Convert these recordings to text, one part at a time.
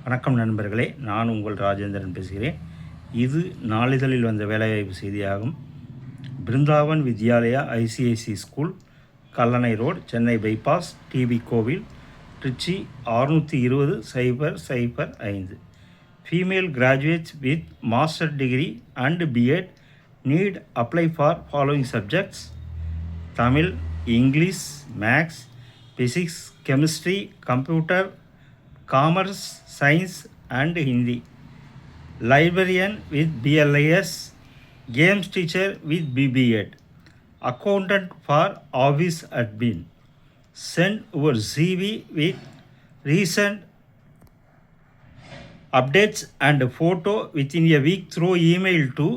வணக்கம் நண்பர்களே, நான் உங்கள் ராஜேந்திரன் பேசுகிறேன். இது நாளிதழில் வந்த வேலைவாய்ப்பு செய்தியாகும். Brindavan Vidyalaya ICIC school, Kallanai road, Chennai bypass, TB Kovil, Tiruchi 620-005. Female graduates with master degree and BEd need apply for following subjects: Tamil, English, maths, physics, chemistry, computer, commerce, science and Hindi. Librarian with BLIS, games teacher with BPEd, accountant for office admin. Send your CV with recent updates and photo within a week through email to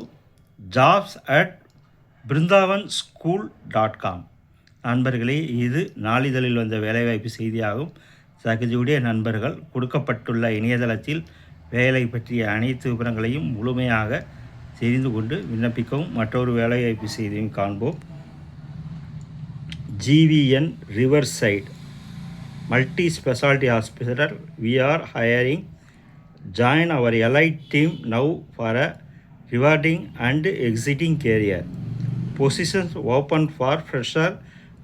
jobs@brindavanSchool.com. நண்பர்களே, இது நாளிதழில் வந்த வேலைவாய்ப்பு செய்தியாகும். தகுதியுடைய நண்பர்கள் கொடுக்கப்பட்டுள்ள இணையதளத்தில் வேலை பற்றிய அனைத்து விவரங்களையும் முழுமையாக தெரிந்து கொண்டு விண்ணப்பிக்கவும். மற்றொரு வேலைவாய்ப்பு செய்தியும் காண்போம். GVN Riverside Multi Specialty Hospital, we are hiring. Join our allied team now for a rewarding and exciting career. Positions open for fresher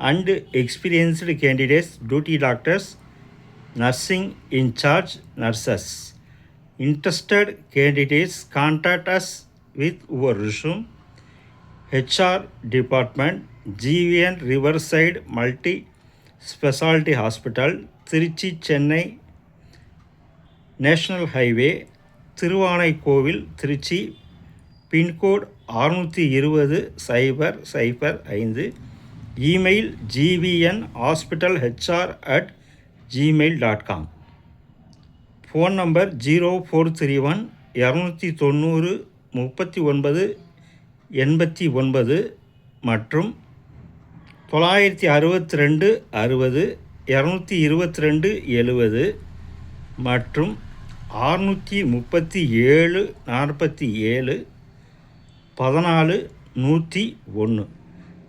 and experienced candidates, duty doctors, nursing in charge nurses. Interested candidates contact us with your resume. HR Department, GVN Riverside Multi Specialty Hospital, Tiruchi Chennai national highway, Thiruvanaikoil, Tiruchi. Pincode 620-005. Email gvnhospitalhr@gmail.com. Phone number 0431-290-3989 மற்றும் 962-60-222-70 மற்றும் 637-47-14-101.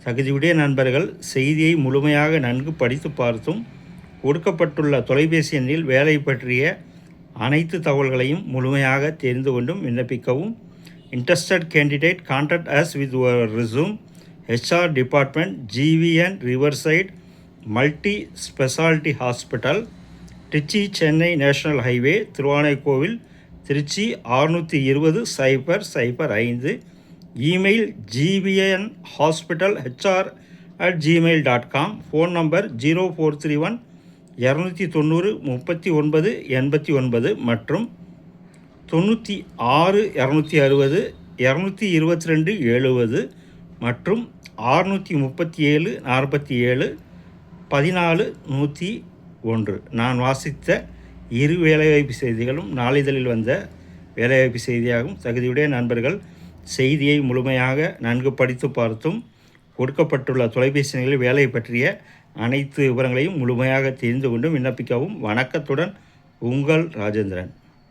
தகுதியுடைய நண்பர்கள் செய்தியை முழுமையாக நன்கு படித்து பார்த்தும் கொடுக்கப்பட்டுள்ள தொலைபேசி எண்ணில் வேலை பற்றிய அனைத்து தகவல்களையும் முழுமையாக தெரிந்து கொண்டும் விண்ணப்பிக்கவும். Interested candidate contact us with your resume. HR Department, GVN Riverside Multi Specialty Hospital, Tiruchi Chennai national highway, Thiruvanaikoil, Tiruchi 620-005. Email gvnhospitalhr@gmail.com. Phone number 0431-290-3989 மற்றும் 96-260-222-70 மற்றும் 637-47-14-101. நான் வாசித்த இரு வேலைவாய்ப்பு செய்திகளும் நாளிதழில் வந்த வேலைவாய்ப்பு செய்தியாகும். தகுதியுடைய நண்பர்கள் செய்தியை முழுமையாக நன்கு படித்து பார்த்தும் கொடுக்கப்பட்டுள்ள தொலைபேசி எண்களில் வேலை பற்றிய அனைத்து விவரங்களையும் முழுமையாக தெரிந்து கொண்டும் விண்ணப்பிக்கவும். வணக்கத்துடன் உங்கள் ராஜேந்திரன்.